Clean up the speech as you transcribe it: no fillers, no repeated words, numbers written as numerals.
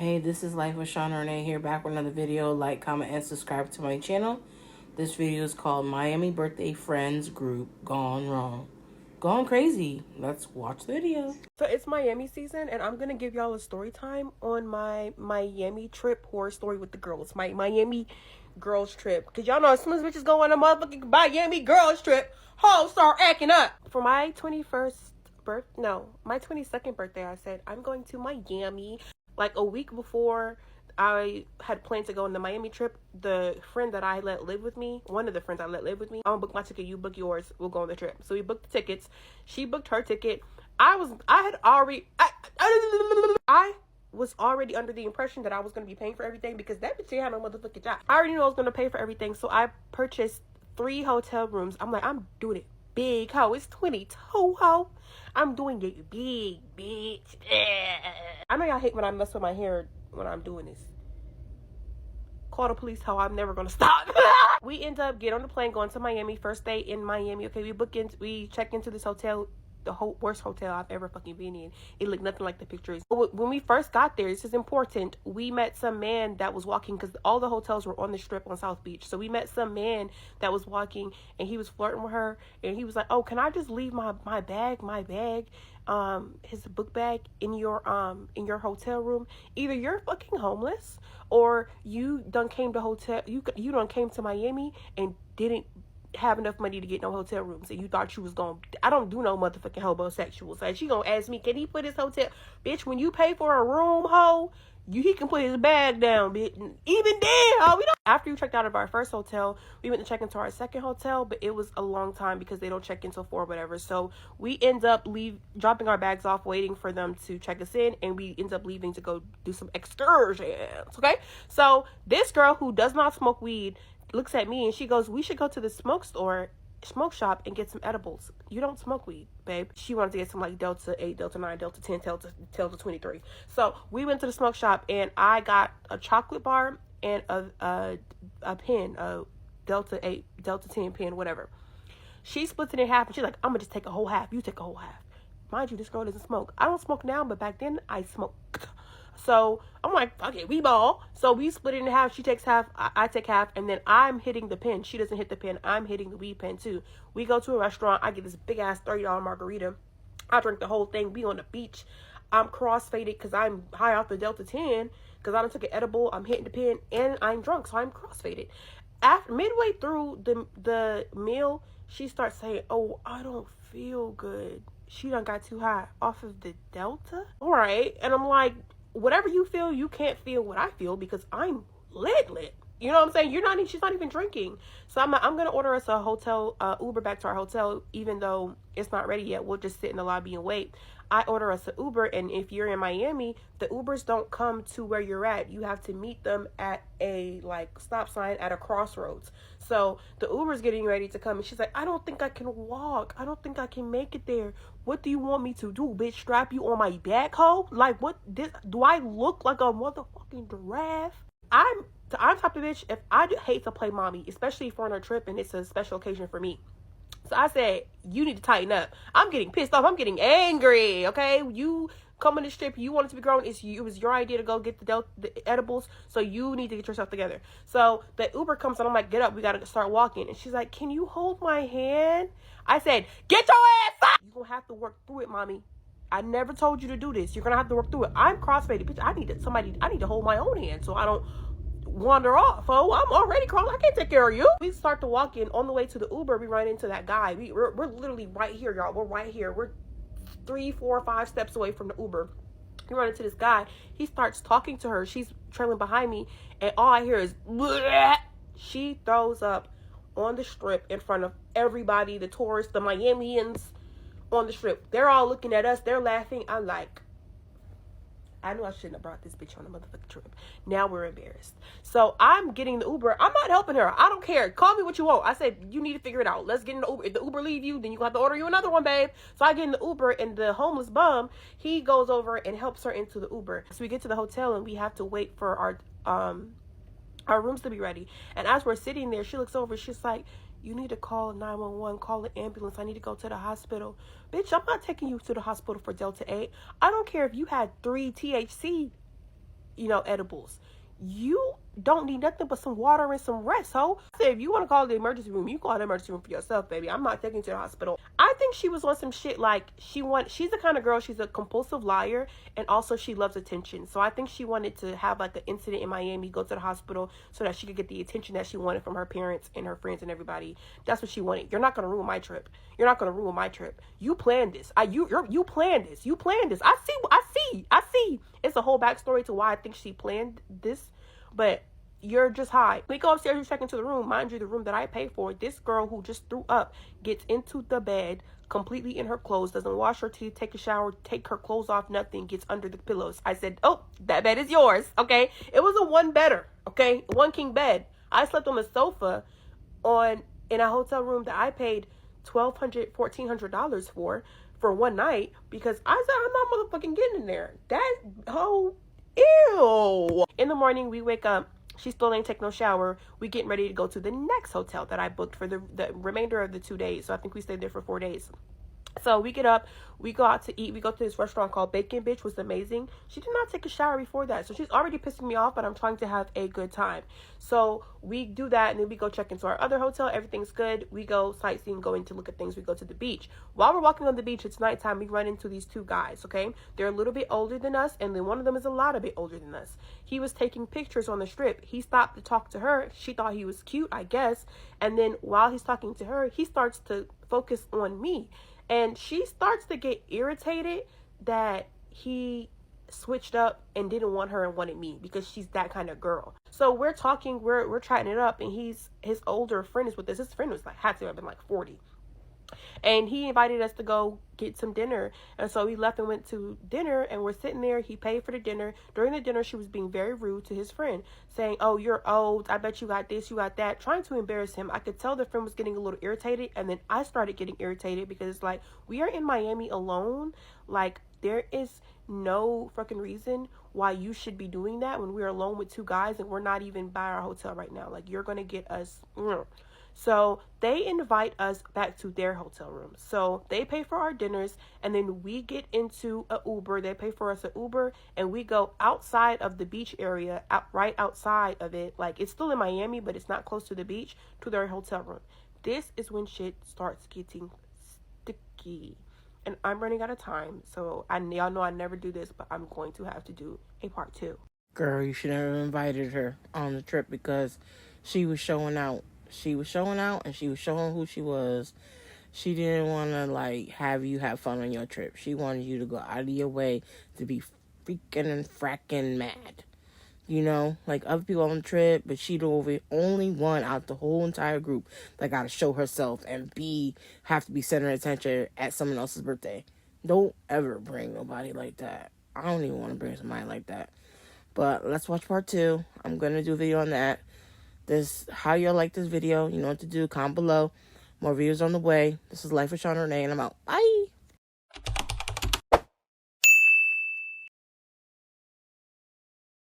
Hey, this is Life with Shauna Renee here, back with another video. Like, comment, and subscribe to my channel. This video is called Miami Birthday Friends Group Gone Wrong. Gone crazy. Let's watch the video. So it's Miami season, and I'm gonna give y'all a story time on my Miami trip horror story with the girls. My Miami girls trip. Cause y'all know as soon as bitches go on a motherfucking Miami girls trip, hoes start acting up. For my 22nd birthday, I said I'm going to Miami. Like a week before I had planned to go on the Miami trip, the friend that I let live with me, one of the friends I let live with me, I'm gonna book my ticket, you book yours, we'll go on the trip. So we booked the tickets. She booked her ticket. I was already under the impression that I was going to be paying for everything because that bitch had no motherfucking job. I already knew I was going to pay for everything, so I purchased 3 hotel rooms. I'm like, I'm doing it big, ho. It's 22, ho. I'm doing it big, bitch. I know y'all hate when I mess with my hair when I'm doing this. Call the police, ho. I'm never going to stop. We end up getting on the plane, going to Miami. First day in Miami. Okay, we check into this hotel. The worst hotel I've ever fucking been in. It looked nothing like the pictures. When we first got there, this is important, we met some man that was walking, because all the hotels were on the strip on South Beach. So we met some man that was walking, and he was flirting with her, and he was like, oh, can I just leave my bag, his book bag in your hotel room? Either you're fucking homeless, or you done came to Miami and didn't have enough money to get no hotel rooms, and you thought you was gonna, I don't do no motherfucking homosexual. So she gonna ask me, can he put his hotel, bitch, when you pay for a room, ho, he can put his bag down, bitch. Even then, ho, we don't. After we checked out of our first hotel, we went to check into our second hotel, but it was a long time because they don't check until 4 or whatever. So we end up dropping our bags off, waiting for them to check us in, and we end up leaving to go do some excursions. Okay, so this girl who does not smoke weed looks at me and she goes, we should go to the smoke shop and get some edibles. You don't smoke weed, babe. She wanted to get some like Delta 8, Delta 9, Delta 10, Delta 23. So we went to the smoke shop and I got a chocolate bar and a pen, a Delta 8, Delta 10 pen, whatever. She splits it in half and she's like, I'm gonna just take a whole half. You take a whole half. Mind you, this girl doesn't smoke. I don't smoke now, but back then I smoked. So I'm like, fuck it, we ball. So we split it in half. She takes half, I take half, and then I'm hitting the pen. She doesn't hit the pen. I'm hitting the weed pen too. We go to a restaurant. I get this big ass $30 margarita. I drink the whole thing. We on the beach. I'm cross-faded because I'm high off the Delta 10 because I done took an edible. I'm hitting the pen and I'm drunk, so I'm cross-faded. After midway through the meal, she starts saying, oh, I don't feel good. She done got too high off of the Delta. All right. And I'm like, whatever you feel, you can't feel what I feel because I'm lit. You know what I'm saying? She's not even drinking. So I'm going to order us a hotel, Uber back to our hotel, even though it's not ready yet. We'll just sit in the lobby and wait. I order us an Uber, and if you're in Miami, the Ubers don't come to where you're at. You have to meet them at a stop sign at a crossroads. So the Uber's getting ready to come, and she's like, I don't think I can walk. I don't think I can make it there. What do you want me to do, bitch? Strap you on my back, hoe? Like, what? Do I look like a motherfucking giraffe? I'm type of bitch, if I hate to play mommy, especially if we're on a trip and it's a special occasion for me. So I said, you need to tighten up. I'm getting pissed off. I'm getting angry, okay? You come on this trip, you want it to be grown. It was your idea to go get the edibles, so you need to get yourself together. So the Uber comes and I'm like, get up, we got to start walking. And she's like, can you hold my hand? I said, get your ass up! You're going to have to work through it, mommy. I never told you to do this. You're going to have to work through it. I'm crossfaded, bitch. I need to hold my own hand so I don't wander off. Oh, I'm already crawling. I can't take care of you. We start to walk in. On the way to the Uber, we run into that guy. We're literally right here, y'all. We're right here. We're 3, 4, 5 steps away from the Uber. We run into this guy. He starts talking to her. She's trailing behind me, and all I hear is bleh. She throws up on the strip in front of everybody, the tourists, the Miamians on the strip. They're all looking at us. They're laughing. I'm like, I knew I shouldn't have brought this bitch on a motherfucking trip. Now we're embarrassed. So I'm getting the Uber. I'm not helping her. I don't care. Call me what you want. I said, you need to figure it out. Let's get in the Uber. If the Uber leave you, then you're going to have to order you another one, babe. So I get in the Uber, and the homeless bum, he goes over and helps her into the Uber. So we get to the hotel, and we have to wait for our rooms to be ready. And as we're sitting there, she looks over. She's like, you need to call 911, call an ambulance. I need to go to the hospital. Bitch, I'm not taking you to the hospital for Delta 8. I don't care if you had 3 THC edibles. You don't need nothing but some water and some rest, ho. I said, if you want to call the emergency room, you call the emergency room for yourself, baby. I'm not taking you to the hospital. I think she was on some shit like she's the kind of girl, she's a compulsive liar, and also she loves attention. So I think she wanted to have like an incident in Miami, go to the hospital so that she could get the attention that she wanted from her parents and her friends and everybody. That's what she wanted. You're not going to ruin my trip. You're not going to ruin my trip. You planned this. You planned this. You planned this. I see. It's a whole backstory to why I think she planned this. But you're just high. We go upstairs, you check into the room. Mind you, the room that I pay for, this girl who just threw up gets into the bed completely in her clothes, doesn't wash her teeth, take a shower, take her clothes off, nothing, gets under the pillows. I said, oh, that bed is yours, okay? It was a one-bedder, okay? One king bed. I slept on the sofa in a hotel room that I paid $1,200, $1,400 for one night because I said, I'm not motherfucking getting in there. That whole... Ew. In the morning, we wake up. She still ain't take no shower. We getting ready to go to the next hotel that I booked for the remainder of the 2 days. So I think we stayed there for 4 days. So we get up, we go out to eat. We go to this restaurant called Bacon Bitch, was amazing. She did not take a shower before that. So she's already pissing me off, but I'm trying to have a good time. So we do that, and then we go check into our other hotel. Everything's good. We go sightseeing, going to look at things. We go to the beach. While we're walking on the beach, it's nighttime. We run into these two guys, okay? They're a little bit older than us, and then one of them is a lot a bit older than us. He was taking pictures on the strip. He stopped to talk to her. She thought he was cute, I guess. And then while he's talking to her, he starts to focus on me. And she starts to get irritated that he switched up and didn't want her and wanted me because she's that kind of girl. So we're talking, we're chatting it up, and his older friend is with us. His friend was like, had to have been like 40. And he invited us to go get some dinner. And so we left and went to dinner, and we're sitting there. He paid for the dinner. During the dinner, she was being very rude to his friend, saying, oh, you're old. I bet you got this, you got that, trying to embarrass him. I could tell the friend was getting a little irritated. And then I started getting irritated because it's like, we are in Miami alone. Like, there is no fucking reason why you should be doing that when we're alone with two guys and we're not even by our hotel right now. Like, you're going to get us... So they invite us back to their hotel room. So they pay for our dinners, and then we get into a Uber. They pay for us an Uber, and we go outside of the beach area, right outside of it. Like, it's still in Miami, but it's not close to the beach, to their hotel room. This is when shit starts getting sticky. And I'm running out of time. So y'all know I never do this, but I'm going to have to do a part 2. Girl, you should have invited her on the trip because she was showing out. She was showing out, and she was showing who she was. She didn't want to, like, have you have fun on your trip. She wanted you to go out of your way to be freaking and fracking mad. You know? Like, other people on the trip, but she the only one out the whole entire group that got to show herself and have to be center of attention at someone else's birthday. Don't ever bring nobody like that. I don't even want to bring somebody like that. But let's watch part 2. I'm going to do a video on that. How y'all like this video, you know what to do, comment below. More videos on the way. This is Life with Shauna Renee, and I'm out. Bye.